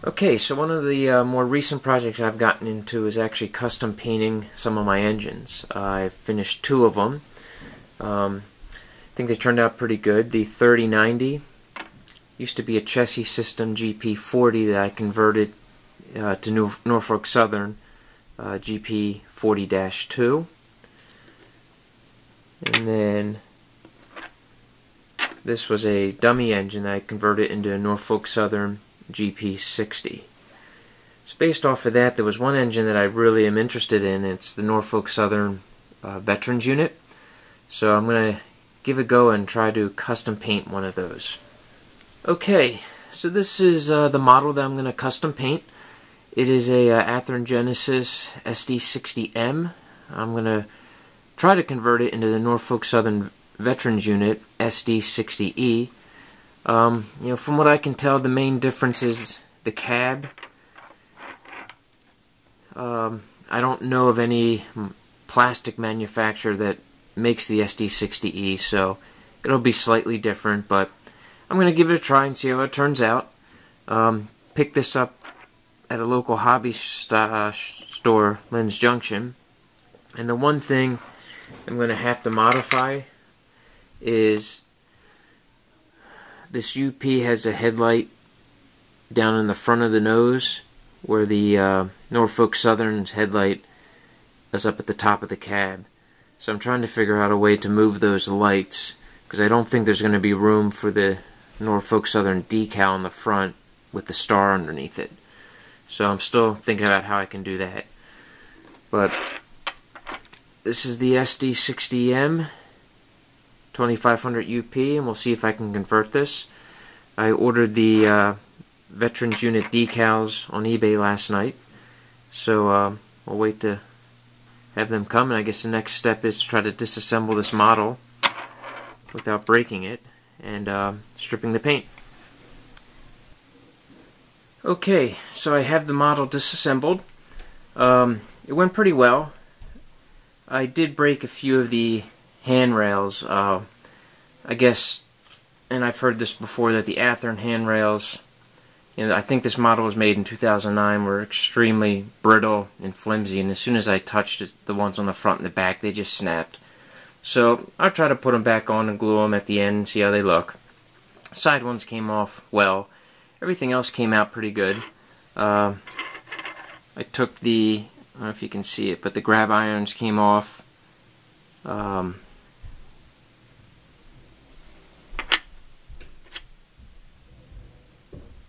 Okay, so one of the more recent projects I've gotten into is actually custom painting some of my engines. I've finished two of them. I think they turned out pretty good. The 3090 used to be a chassis system GP40 that I converted to Norfolk Southern GP40-2. And then this was a dummy engine that I converted into a Norfolk Southern GP60. So based off of that, there was one engine that I really am interested in. It's the Norfolk Southern Veterans Unit. So I'm going to give it a go and try to custom paint one of those. Okay, so this is the model that I'm going to custom paint. It is a Athearn Genesis SD60M. I'm going to try to convert it into the Norfolk Southern Veterans Unit SD60E. From what I can tell, the main difference is the cab. I don't know of any plastic manufacturer that makes the SD60E, so it'll be slightly different, but I'm going to give it a try and see how it turns out. Pick this up at a local hobby store, Lynn's Junction, and the one thing I'm going to have to modify is this UP has a headlight down in the front of the nose, where the Norfolk Southern's headlight is up at the top of the cab. So I'm trying to figure out a way to move those lights, because I don't think there's going to be room for the Norfolk Southern decal in the front with the star underneath it. So I'm still thinking about how I can do that. But this is the SD60M 2500 UP, and we'll see if I can convert this. I ordered the Veterans Unit decals on eBay last night, so we'll wait to have them come, and I guess the next step is to try to disassemble this model without breaking it and stripping the paint. Okay, so I have the model disassembled. It went pretty well. I did break a few of the handrails. I guess, and I've heard this before, that the Athearn handrails, I think this model was made in 2009, were extremely brittle and flimsy, and as soon as I touched it, the ones on the front and the back, they just snapped. So I'll try to put them back on and glue them at the end and see how they look. Side ones came off well. Everything else came out pretty good. I took the, I don't know if you can see it, but the grab irons came off.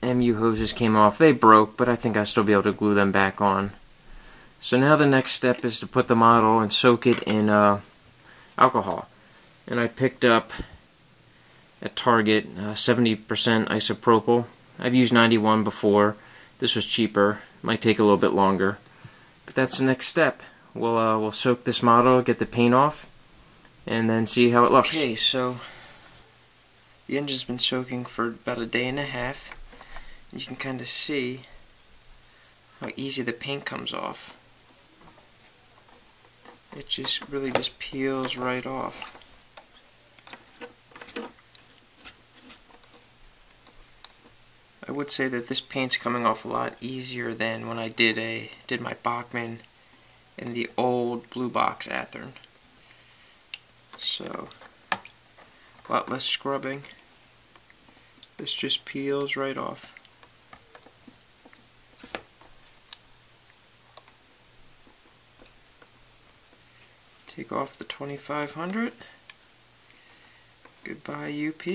MU hoses came off. They broke, but I think I'll still be able to glue them back on. So now the next step is to put the model and soak it in alcohol. And I picked up at Target 70% isopropyl. I've used 91 before. This was cheaper. Might take a little bit longer. But that's the next step. We'll soak this model, get the paint off, and then see how it looks. Okay, so the engine's been soaking for about a day and a half. You can kind of see how easy the paint comes off. It just really just peels right off. I would say that this paint's coming off a lot easier than when I did my Bachmann in the old blue box Athearn. So a lot less scrubbing. This just peels right off. Take off the 2500. Goodbye, UP.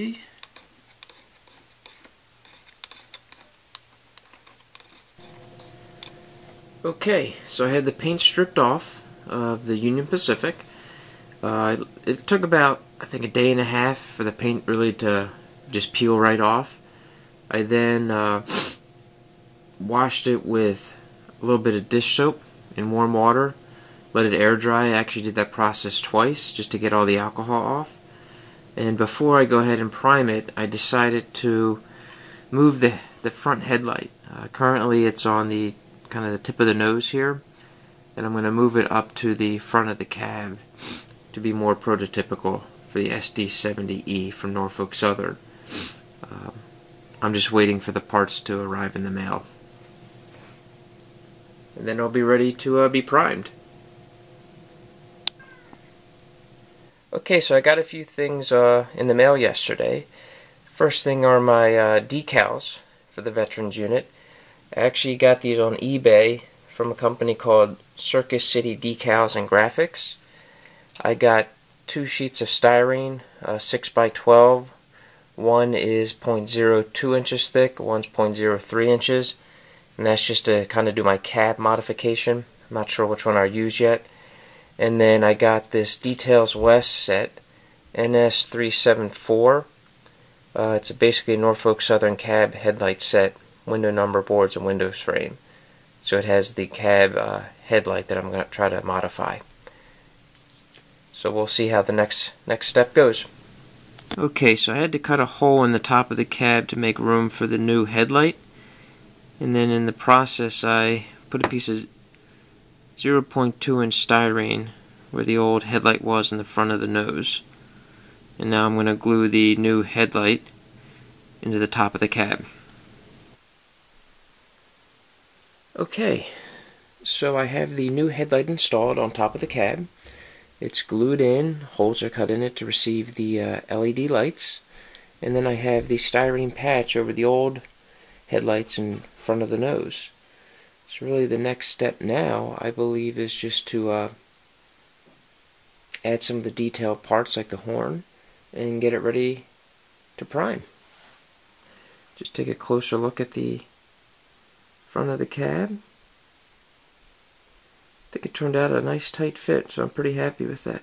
Okay, so I had the paint stripped off of the Union Pacific. It took about, I think, a day and a half for the paint really to just peel right off. I then washed it with a little bit of dish soap in warm water. Let it air dry. I actually did that process twice just to get all the alcohol off. And before I go ahead and prime it, I decided to move the front headlight. Currently it's on the kind of the tip of the nose here, and I'm going to move it up to the front of the cab to be more prototypical for the SD60E from Norfolk Southern. I'm just waiting for the parts to arrive in the mail. and then I'll be ready to be primed. Okay, so I got a few things in the mail yesterday. First thing are my decals for the Veterans Unit. I actually got these on eBay from a company called Circus City Decals and Graphics. I got 2 sheets of styrene, 6x12. One is 0.02 inches thick, one's 0.03 inches. And that's just to kind of do my cab modification. I'm not sure which one I'll use yet. And then I got this Details West set, NS374. It's basically a Norfolk Southern cab headlight set, window number boards and windows frame. So it has the cab headlight that I'm going to try to modify. So we'll see how the next step goes. Okay, so I had to cut a hole in the top of the cab to make room for the new headlight. And then in the process I put a piece of 0.2 inch styrene where the old headlight was in the front of the nose. And now I'm going to glue the new headlight into the top of the cab. Okay, so I have the new headlight installed on top of the cab. It's glued in, holes are cut in it to receive the LED lights, and then I have the styrene patch over the old headlights in front of the nose. So really the next step now, I believe, is just to add some of the detailed parts like the horn and get it ready to prime. Just take a closer look at the front of the cab. I think it turned out a nice tight fit, so I'm pretty happy with that.